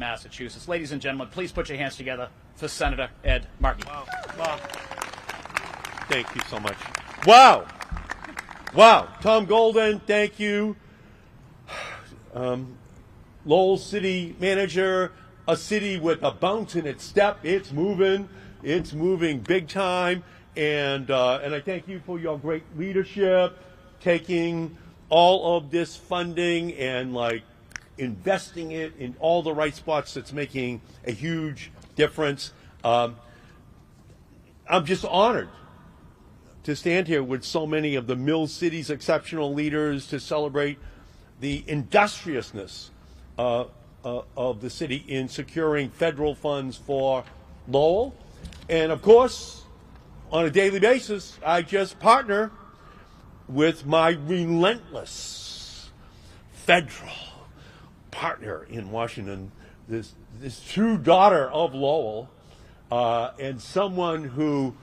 Massachusetts. Ladies and gentlemen, please put your hands together for Senator Ed Markey. Wow. Wow. Thank you so much. Wow. Wow. Tom Golden, thank you. Lowell City Manager, a city with a bounce in its step. It's moving big time. And I thank you for your great leadership, taking all of this funding and investing it in all the right spots. That's making a huge difference. I'm just honored to stand here with so many of the Mill City's exceptional leaders to celebrate the industriousness of the city in securing federal funds for Lowell. And of course, on a daily basis, I just partner with my relentless federal partner in Washington, this true daughter of Lowell, and someone who,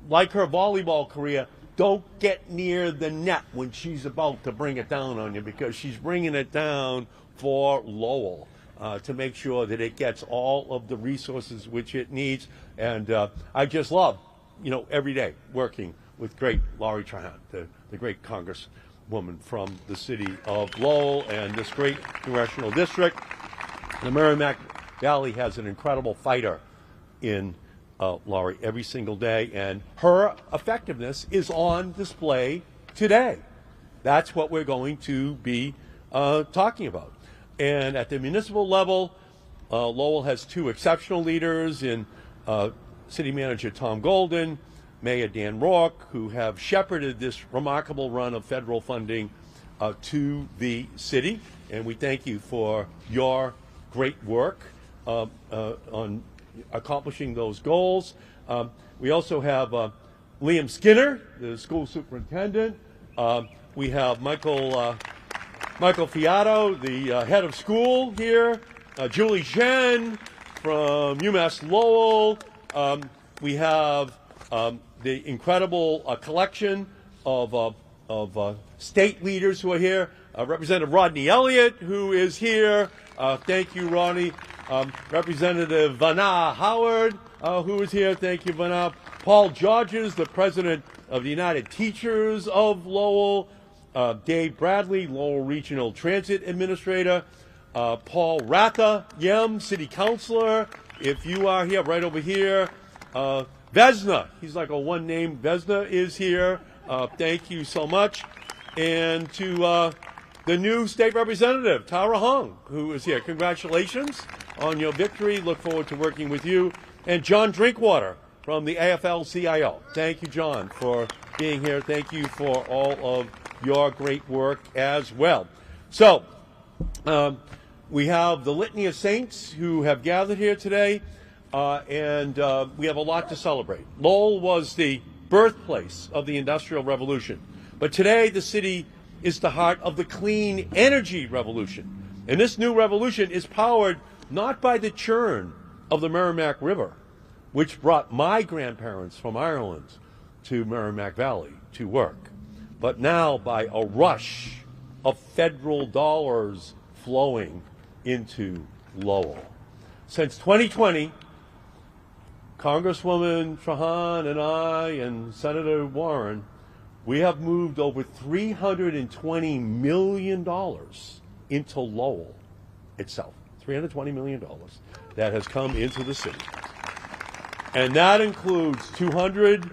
like her volleyball career, don't get near the net when she's about to bring it down on you, because she's bringing it down for Lowell to make sure that it gets all of the resources which it needs. And I just love, every day working with great Laurie Trahan, the great congresswoman from the city of Lowell and this great congressional district. The Merrimack Valley has an incredible fighter in Laurie every single day, and her effectiveness is on display today. That's what we're going to be talking about. And at the municipal level, Lowell has two exceptional leaders in City Manager Tom Golden, Mayor Dan Rourke, who have shepherded this remarkable run of federal funding to the city. And we thank you for your great work on accomplishing those goals. We also have Liam Skinner, the school superintendent. We have Michael Fiato, the head of school here. Julie Zhen from UMass Lowell. We have the incredible collection of state leaders who are here. Representative Rodney Elliott, who is here. Thank you, Rodney. Representative Vanna Howard, who is here. Thank you, Vanna. Paul Georges, the president of the United Teachers of Lowell. Dave Bradley, Lowell Regional Transit Administrator. Paul Ratha Yem, City Councilor. If you are here, right over here. Vesna, he's like a one-name. Vesna is here. Thank you so much. And to the new state representative, Tara Hung, who is here. Congratulations on your victory. Look forward to working with you. And John Drinkwater from the AFL-CIO. Thank you, John, for being here. Thank you for all of your great work as well. So we have the Litany of Saints who have gathered here today, and we have a lot to celebrate. Lowell was the birthplace of the Industrial Revolution, but today the city is the heart of the clean energy revolution. And this new revolution is powered not by the churn of the Merrimack River, which brought my grandparents from Ireland to Merrimack Valley to work, but now by a rush of federal dollars flowing into Lowell. Since 2020, Congresswoman Trahan and I and Senator Warren, we have moved over $320 million into Lowell itself. $320 million that has come into the city. And that includes $200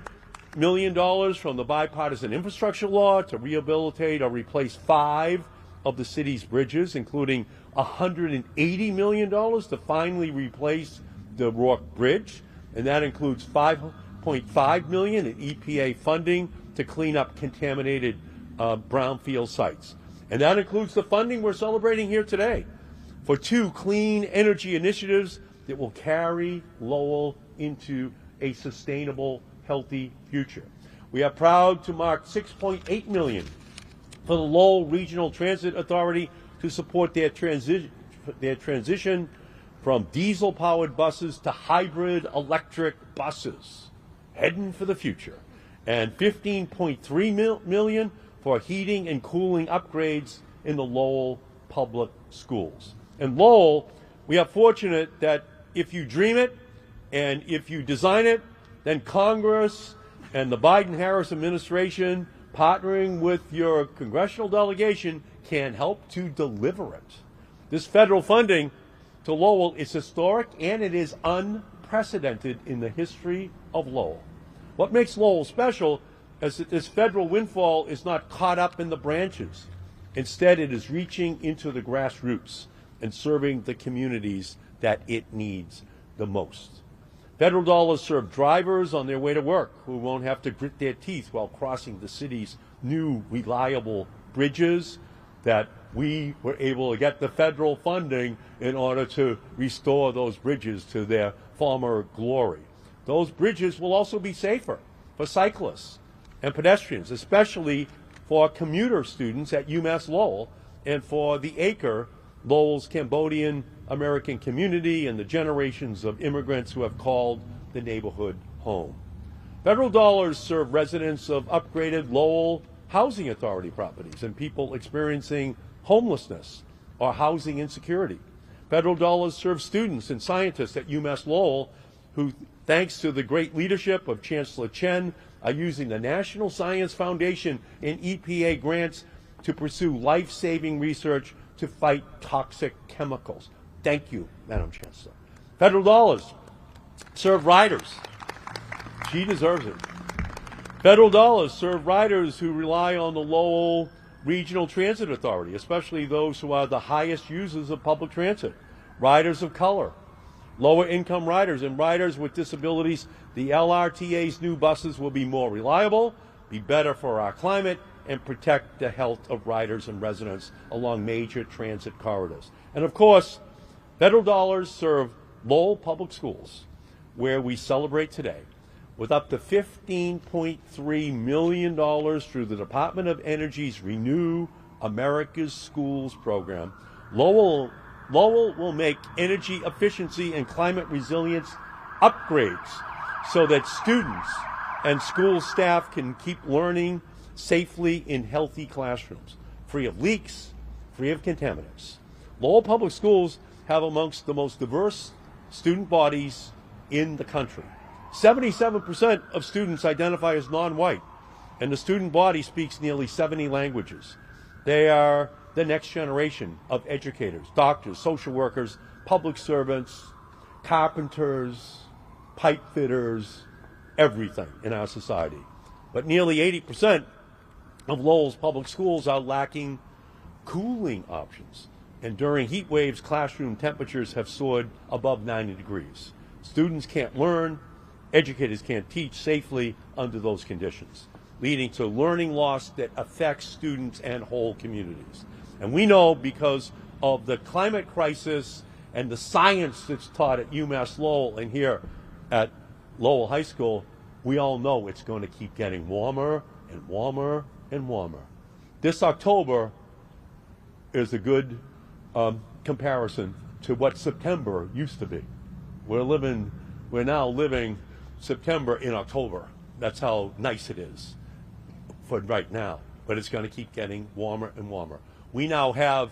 million from the bipartisan infrastructure law to rehabilitate or replace 5 of the city's bridges, including $180 million to finally replace the Rourke Bridge. And that includes $5.5 million in EPA funding to clean up contaminated brownfield sites. And that includes the funding we're celebrating here today for 2 clean energy initiatives that will carry Lowell into a sustainable, healthy future. We are proud to mark $6.8 million for the Lowell Regional Transit Authority to support their transition from diesel-powered buses to hybrid electric buses, heading for the future, and $15.3 million for heating and cooling upgrades in the Lowell public schools. And Lowell, we are fortunate that if you dream it and if you design it, then Congress and the Biden-Harris administration, partnering with your congressional delegation, can help to deliver it. This federal funding to Lowell is historic and it is unprecedented in the history of Lowell. What makes Lowell special is that this federal windfall is not caught up in the branches. Instead, it is reaching into the grassroots and serving the communities that it needs the most. Federal dollars serve drivers on their way to work who won't have to grit their teeth while crossing the city's new reliable bridges that we were able to get the federal funding in order to restore those bridges to their former glory. Those bridges will also be safer for cyclists and pedestrians, especially for commuter students at UMass Lowell and for the Acre, Lowell's Cambodian American community and the generations of immigrants who have called the neighborhood home. Federal dollars serve residents of upgraded Lowell Housing Authority properties and people experiencing homelessness or housing insecurity. Federal dollars serve students and scientists at UMass Lowell who, thanks to the great leadership of Chancellor Chen, are using the National Science Foundation and EPA grants to pursue life-saving research to fight toxic chemicals. Thank you, Madam Chancellor. Federal dollars serve riders. She deserves it. Federal dollars serve riders who rely on the Lowell Regional Transit Authority, especially those who are the highest users of public transit. Riders of color, lower income riders, and riders with disabilities. The LRTA's new buses will be more reliable, be better for our climate, and protect the health of riders and residents along major transit corridors. And of course, federal dollars serve Lowell Public Schools, where we celebrate today, with up to $15.3 million through the Department of Energy's Renew America's Schools program. Lowell will make energy efficiency and climate resilience upgrades so that students and school staff can keep learning safely in healthy classrooms, free of leaks, free of contaminants. Lowell Public Schools have amongst the most diverse student bodies in the country. 77% of students identify as non-white, and the student body speaks nearly 70 languages. They are the next generation of educators, doctors, social workers, public servants, carpenters, pipe fitters, everything in our society. But nearly 80% of Lowell's public schools are lacking cooling options. And during heat waves, classroom temperatures have soared above 90 degrees. Students can't learn, educators can't teach safely under those conditions, leading to learning loss that affects students and whole communities. And we know because of the climate crisis and the science that's taught at UMass Lowell and here at Lowell High School, we all know it's going to keep getting warmer and warmer and warmer. This October is a good comparison to what September used to be. We're now living September in October. That's how nice it is for right now. But it's going to keep getting warmer and warmer. We now have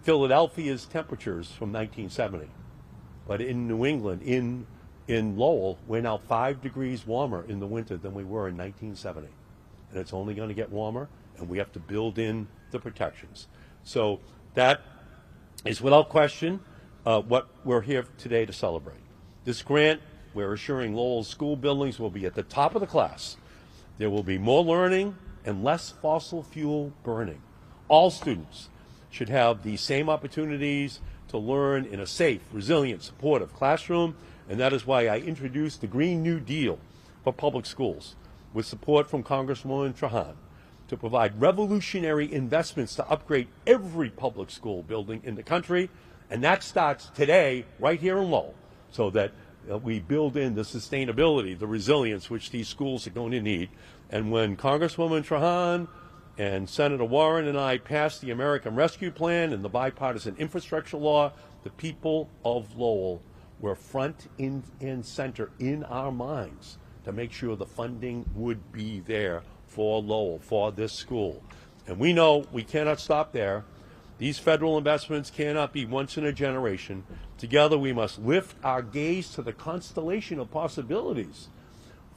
Philadelphia's temperatures from 1970. But in New England, in Lowell, we're now 5 degrees warmer in the winter than we were in 1970. And it's only going to get warmer, and we have to build in the protections. So that is without question what we're here today to celebrate. This grant, we're assuring Lowell's school buildings will be at the top of the class. There will be more learning and less fossil fuel burning. All students should have the same opportunities to learn in a safe, resilient, supportive classroom, and that is why I introduced the Green New Deal for public schools with support from Congresswoman Trahan to provide revolutionary investments to upgrade every public school building in the country, and that starts today right here in Lowell, so that we build in the sustainability, the resilience which these schools are going to need. And when Congresswoman Trahan and Senator Warren and I passed the American Rescue Plan and the bipartisan infrastructure law, the people of Lowell were front and center in our minds to make sure the funding would be there for Lowell, for this school. And we know we cannot stop there. These federal investments cannot be once in a generation. Together we must lift our gaze to the constellation of possibilities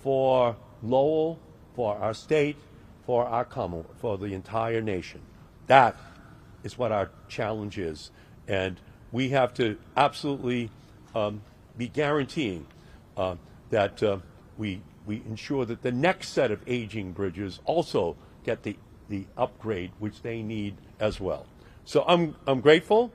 for Lowell, for our state, for our Commonwealth, for the entire nation. That is what our challenge is. And we have to absolutely be guaranteeing that we ensure that the next set of aging bridges also get the upgrade which they need as well. So I'm grateful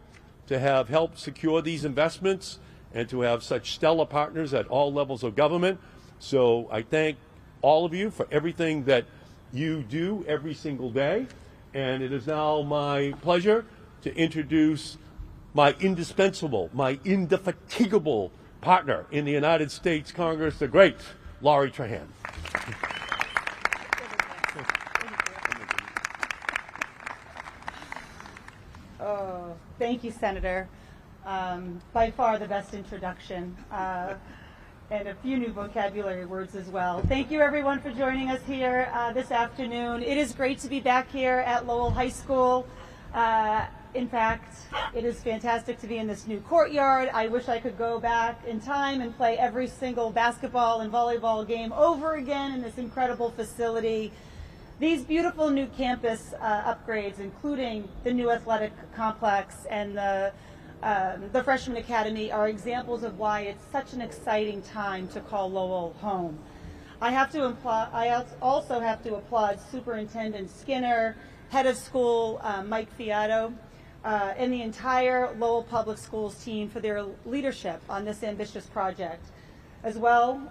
to have helped secure these investments and to have such stellar partners at all levels of government. So I thank all of you for everything that you do every single day. And it is now my pleasure to introduce my indispensable, my indefatigable partner in the United States Congress, the great Laurie Trahan. Oh, thank you, Senator. By far the best introduction, and a few new vocabulary words as well. Thank you, everyone, for joining us here this afternoon. It is great to be back here at Lowell High School. In fact, it is fantastic to be in this new courtyard. I wish I could go back in time and play every single basketball and volleyball game over again in this incredible facility. These beautiful new campus upgrades, including the new athletic complex and the Freshman Academy, are examples of why it's such an exciting time to call Lowell home. I also have to applaud Superintendent Skinner, Head of School Mike Fiato, and the entire Lowell Public Schools team for their leadership on this ambitious project. As well,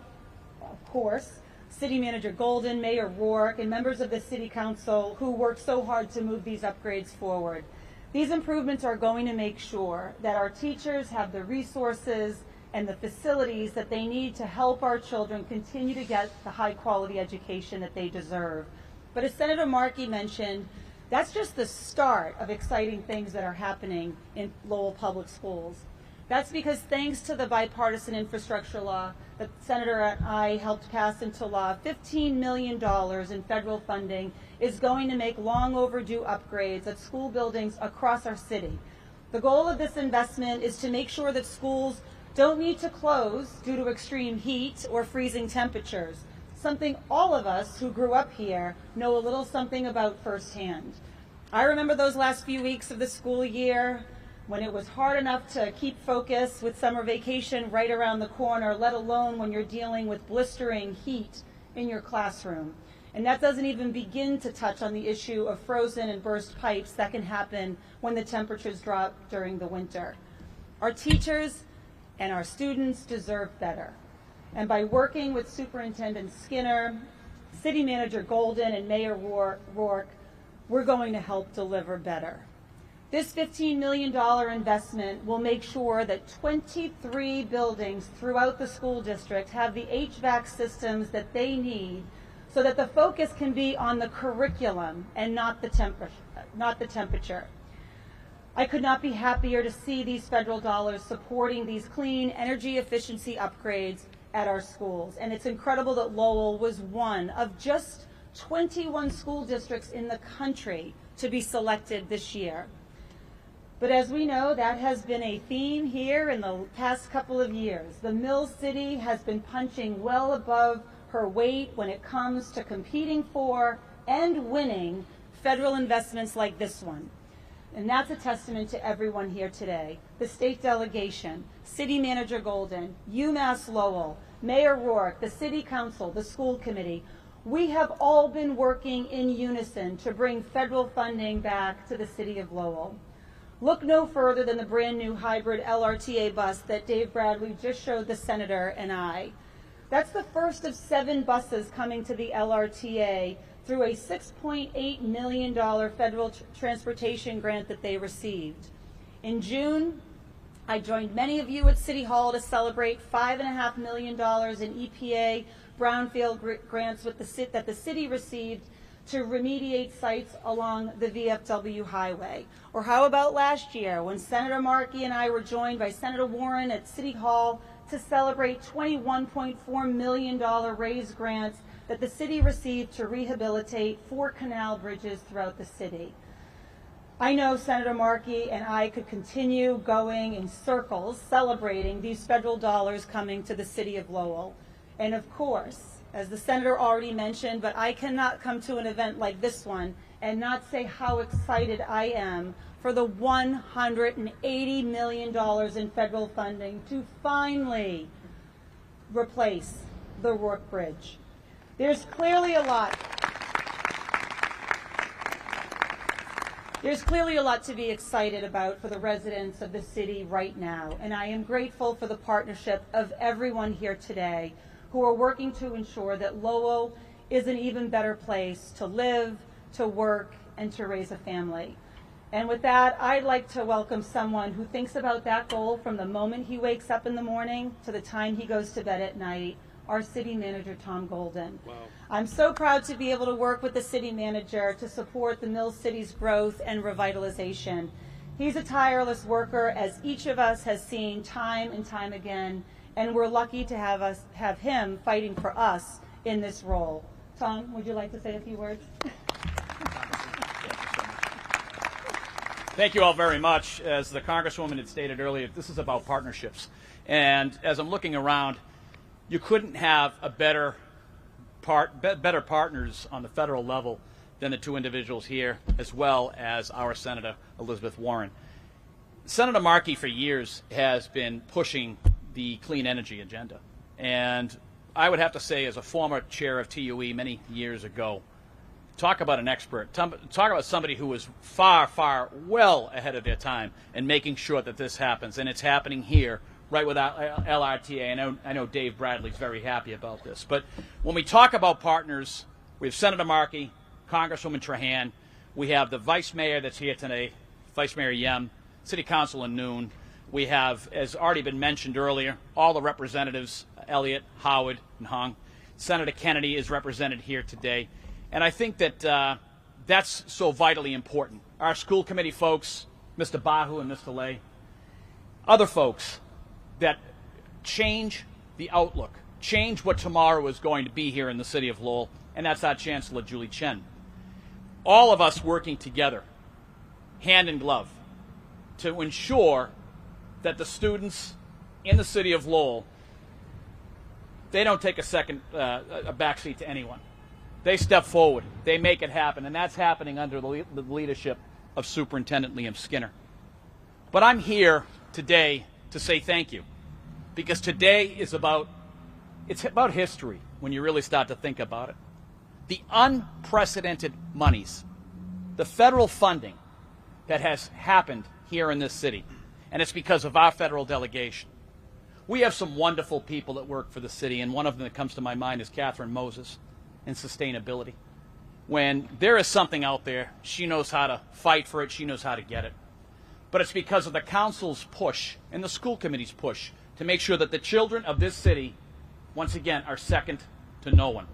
of course, City Manager Golden, Mayor Rourke, and members of the City Council who worked so hard to move these upgrades forward. These improvements are going to make sure that our teachers have the resources and the facilities that they need to help our children continue to get the high quality education that they deserve. But as Senator Markey mentioned, that's just the start of exciting things that are happening in Lowell Public Schools. That's because thanks to the bipartisan infrastructure law that Senator and I helped pass into law, $15 million in federal funding is going to make long overdue upgrades at school buildings across our city. The goal of this investment is to make sure that schools don't need to close due to extreme heat or freezing temperatures, something all of us who grew up here know a little something about firsthand. I remember those last few weeks of the school year when it was hard enough to keep focus with summer vacation right around the corner, let alone when you're dealing with blistering heat in your classroom. And that doesn't even begin to touch on the issue of frozen and burst pipes that can happen when the temperatures drop during the winter. Our teachers and our students deserve better. And by working with Superintendent Skinner, City Manager Golden, and Mayor Rourke, we're going to help deliver better. This $15 million investment will make sure that 23 buildings throughout the school district have the HVAC systems that they need so that the focus can be on the curriculum and not the temperature. I could not be happier to see these federal dollars supporting these clean energy efficiency upgrades at our schools. And it's incredible that Lowell was one of just 21 school districts in the country to be selected this year. But as we know, that has been a theme here in the past couple of years. The Mill City has been punching well above her weight when it comes to competing for and winning federal investments like this one. And that's a testament to everyone here today. The state delegation, City Manager Golden, UMass Lowell, Mayor Rourke, the City Council, the school committee. We have all been working in unison to bring federal funding back to the city of Lowell. Look no further than the brand new hybrid LRTA bus that Dave Bradley just showed the Senator and I. That's the first of 7 buses coming to the LRTA through a $6.8 million federal transportation grant that they received. In June, I joined many of you at City Hall to celebrate $5.5 million in EPA brownfield grants that the city received to remediate sites along the VFW highway. Or how about last year when Senator Markey and I were joined by Senator Warren at City Hall to celebrate $21.4 million raised grants that the city received to rehabilitate 4 canal bridges throughout the city. I know Senator Markey and I could continue going in circles celebrating these federal dollars coming to the city of Lowell. And of course, as the senator already mentioned, but I cannot come to an event like this one and not say how excited I am for the $180 million in federal funding to finally replace the Rourke Bridge. There's clearly a lot to be excited about for the residents of the city right now, and I am grateful for the partnership of everyone here today who are working to ensure that Lowell is an even better place to live, to work, and to raise a family. And with that, I'd like to welcome someone who thinks about that goal from the moment he wakes up in the morning to the time he goes to bed at night, our city manager, Tom Golden. Wow. I'm so proud to be able to work with the city manager to support the Mill City's growth and revitalization. He's a tireless worker, as each of us has seen time and time again, and we're lucky to have him fighting for us in this role. Tom, would you like to say a few words? Thank you all very much. As the Congresswoman had stated earlier, this is about partnerships. And as I'm looking around, you couldn't have a better partners on the federal level than the two individuals here, as well as our Senator Elizabeth Warren. Senator Markey for years has been pushing the clean energy agenda. And I would have to say, as a former chair of TUE many years ago, talk about an expert. Talk about somebody who was far, far well ahead of their time in making sure that this happens. And it's happening here, right with LRTA. I know Dave Bradley's very happy about this. But when we talk about partners, we have Senator Markey, Congresswoman Trahan, we have the Vice Mayor that's here today, Vice Mayor Yem, City Councilor Noon. We have, as already been mentioned earlier, all the representatives, Elliott, Howard, and Hung. Senator Kennedy is represented here today. And I think that that's so vitally important. Our school committee folks, Mr. Bahu and Mr. Lay, other folks that change the outlook, change what tomorrow is going to be here in the city of Lowell, and that's our Chancellor, Julie Chen. All of us working together, hand in glove, to ensure that the students in the city of Lowell, they don't take a backseat to anyone. They step forward. They make it happen, and that's happening under the leadership of Superintendent Liam Skinner. But I'm here today to say thank you, because today is about history when you really start to think about it. The unprecedented monies, the federal funding that has happened here in this city, and it's because of our federal delegation. We have some wonderful people that work for the city, and one of them that comes to my mind is Catherine Moses in sustainability. When there is something out there, she knows how to fight for it, she knows how to get it. But it's because of the council's push and the school committee's push to make sure that the children of this city, once again, are second to no one.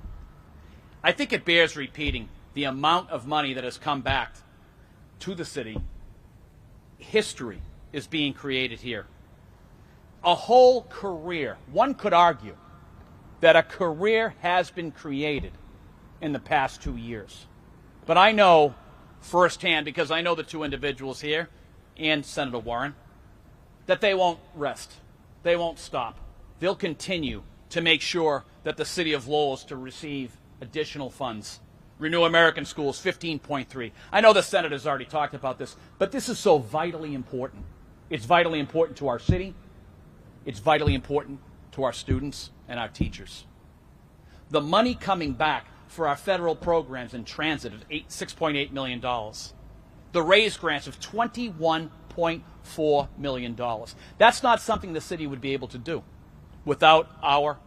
I think it bears repeating the amount of money that has come back to the city. History is being created here. A whole career, one could argue that a career has been created in the past 2 years. But I know firsthand, because I know the two individuals here and Senator Warren, that they won't rest. They won't stop. They'll continue to make sure that the city of Lowell is to receive additional funds. Renew American Schools, 15.3. I know the Senator's already talked about this, but this is so vitally important. It's vitally important to our city. It's vitally important to our students and our teachers. The money coming back for our federal programs in transit of $6.8 million. The raised grants of $21.4 million. That's not something the city would be able to do without our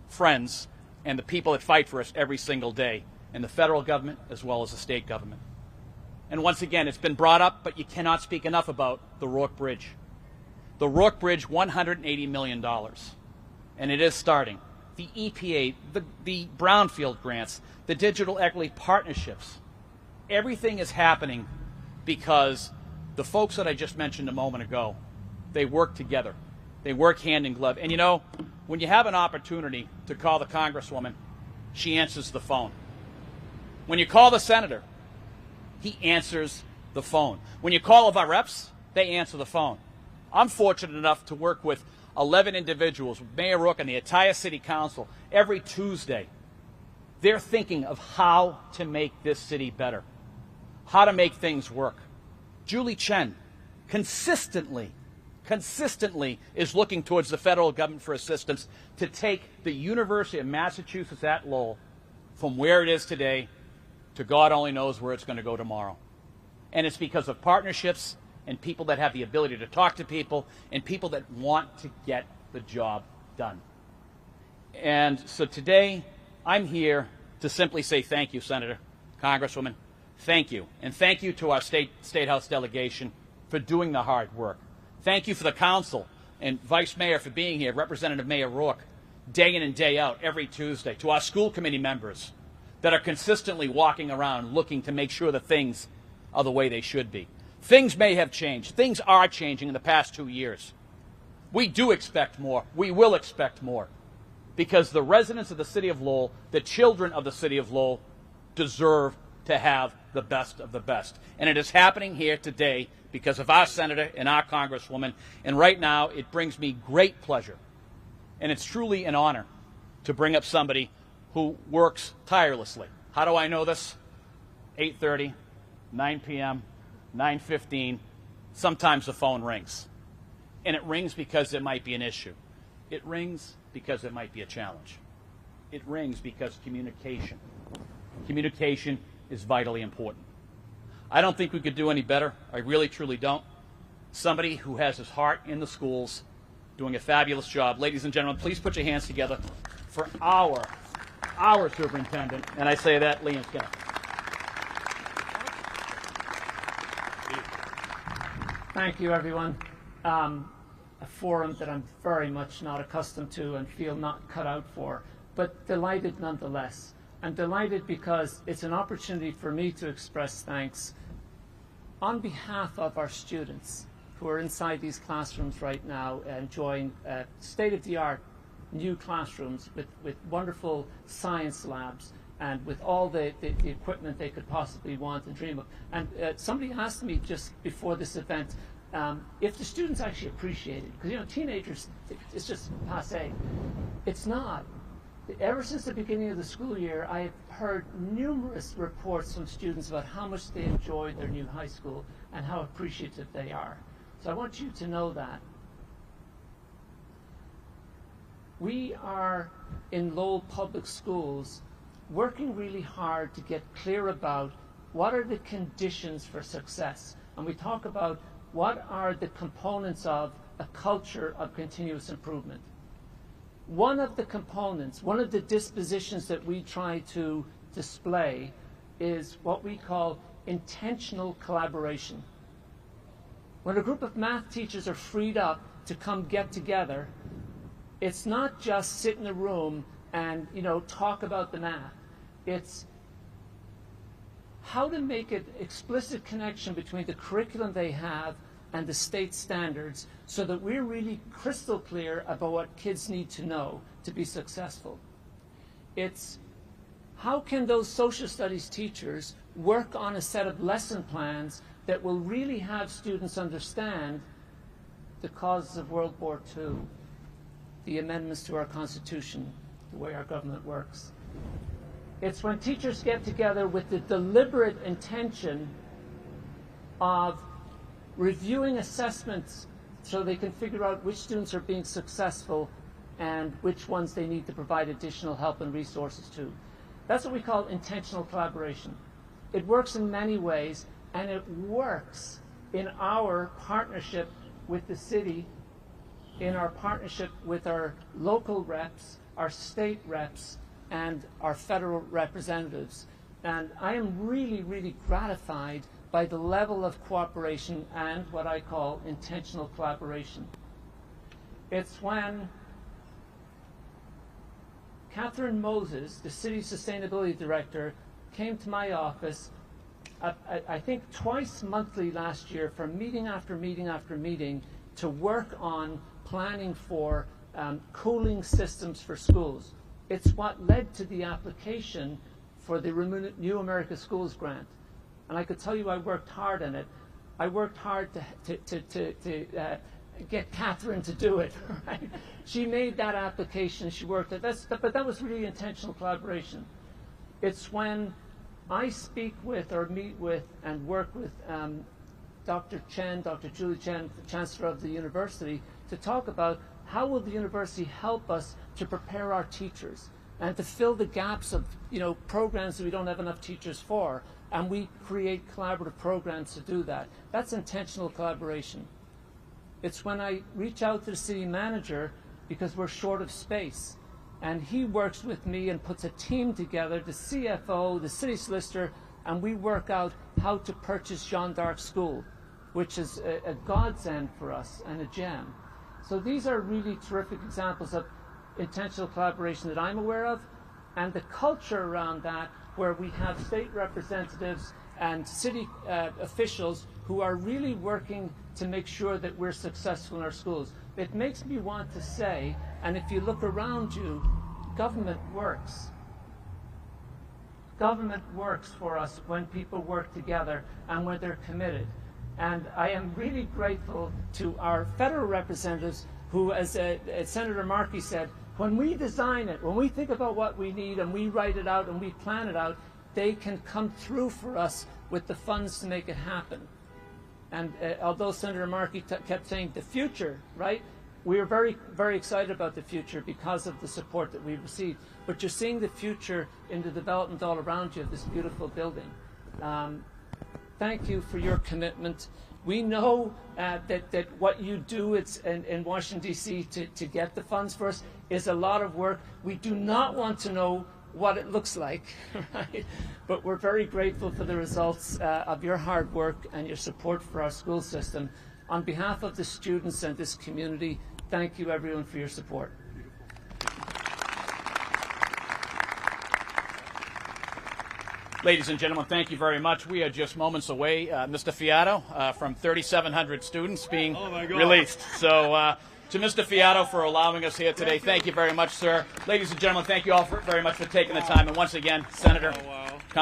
friends and the people that fight for us every single day in the federal government as well as the state government. And once again, it's been brought up, but you cannot speak enough about the Rourke Bridge. The Rourke Bridge, $180 million. And it is starting. The EPA, the brownfield grants, the digital equity partnerships, everything is happening because the folks that I just mentioned a moment ago, they work together. They work hand in glove. And you know, when you have an opportunity to call the Congresswoman, she answers the phone. When you call the Senator, he answers the phone. When you call of our reps, they answer the phone. I'm fortunate enough to work with 11 individuals, Mayor Rook and the entire City Council, every Tuesday. They're thinking of how to make this city better, how to make things work. Julie Chen consistently is looking towards the federal government for assistance to take the University of Massachusetts at Lowell from where it is today to God only knows where it's going to go tomorrow. And it's because of partnerships and people that have the ability to talk to people and people that want to get the job done. And so today, I'm here to simply say thank you, Senator, Congresswoman. Thank you. And thank you to our State House delegation for doing the hard work. Thank you for the council and Vice Mayor for being here, Representative Mayor Rourke, day in and day out, every Tuesday. To our school committee members that are consistently walking around looking to make sure that things are the way they should be. Things may have changed. Things are changing in the past 2 years. We do expect more. We will expect more. Because the residents of the city of Lowell, the children of the city of Lowell, deserve to have the best of the best. And it is happening here today because of our senator and our congresswoman. And right now, it brings me great pleasure. And it's truly an honor to bring up somebody who works tirelessly. How do I know this? 8:30, 9 p.m., 9:15, sometimes the phone rings. And it rings because it might be an issue. It rings because it might be a challenge. It rings because communication is vitally important. I don't think we could do any better. I really, truly don't. Somebody who has his heart in the schools, doing a fabulous job. Ladies and gentlemen, please put your hands together for our superintendent. And I say that, Liam Skinner. Thank you, everyone. A forum that I'm very much not accustomed to and feel not cut out for, but delighted nonetheless. I'm delighted because it's an opportunity for me to express thanks on behalf of our students who are inside these classrooms right now, enjoying state-of-the-art new classrooms with wonderful science labs and with all the equipment they could possibly want and dream of. And somebody asked me just before this event if the students actually appreciate it. Because, you know, teenagers, it's just passé. It's not. Ever since the beginning of the school year, I have heard numerous reports from students about how much they enjoyed their new high school and how appreciative they are. So I want you to know that. We are, in Lowell Public Schools, working really hard to get clear about what are the conditions for success. And we talk about what are the components of a culture of continuous improvement. One of the components, one of the dispositions that we try to display is what we call intentional collaboration. When a group of math teachers are freed up to come get together, it's not just sit in a room and, you know, talk about the math. It's how to make an explicit connection between the curriculum they have and the state standards so that we're really crystal clear about what kids need to know to be successful. It's how can those social studies teachers work on a set of lesson plans that will really have students understand the causes of World War II, the amendments to our Constitution, the way our government works. It's when teachers get together with the deliberate intention of reviewing assessments so they can figure out which students are being successful and which ones they need to provide additional help and resources to. That's what we call intentional collaboration. It works in many ways, and it works in our partnership with the city, in our partnership with our local reps, our state reps, and our federal representatives. And I am really, really gratified by the level of cooperation and what I call intentional collaboration. It's when Catherine Moses, the city sustainability director, came to my office, I think twice monthly last year, for meeting after meeting after meeting, to work on planning for cooling systems for schools. It's what led to the application for the New America Schools grant. and I could tell you I worked hard on it. I worked hard to get Catherine to do it. Right? She made that application. She worked it. But that was really intentional collaboration. It's when I speak with or meet with and work with Dr. Chen, Dr. Julie Chen, the Chancellor of the university, to talk about how will the university help us to prepare our teachers and to fill the gaps of programs that we don't have enough teachers for. And we create collaborative programs to do that. That's intentional collaboration. It's when I reach out to the city manager because we're short of space. And he works with me and puts a team together, the CFO, the city solicitor, and we work out how to purchase Jeanne d'Arc School, which is a godsend for us and a gem. So these are really terrific examples of intentional collaboration that I'm aware of, and the culture around that, where we have state representatives and city officials who are really working to make sure that we're successful in our schools. It makes me want to say, and if you look around you, government works. Government works for us when people work together and when they're committed. And I am really grateful to our federal representatives who, as Senator Markey said, when we design it, when we think about what we need and we write it out and we plan it out, they can come through for us with the funds to make it happen. And although Senator Markey kept saying the future, right? We are very, very excited about the future because of the support that we've received. But you're seeing the future in the development all around you of this beautiful building. Thank you for your commitment. We know that what you do in Washington, D.C. to get the funds for us is a lot of work. We do not want to know what it looks like, right? But we're very grateful for the results of your hard work and your support for our school system. On behalf of the students and this community, thank you everyone for your support. Ladies and gentlemen, thank you very much. We are just moments away, Mr. Fiato, from 3,700 students being released. So to Mr. Fiato for allowing us here today, thank you very much, sir. Ladies and gentlemen, thank you all very much for taking the time. And once again, Senator,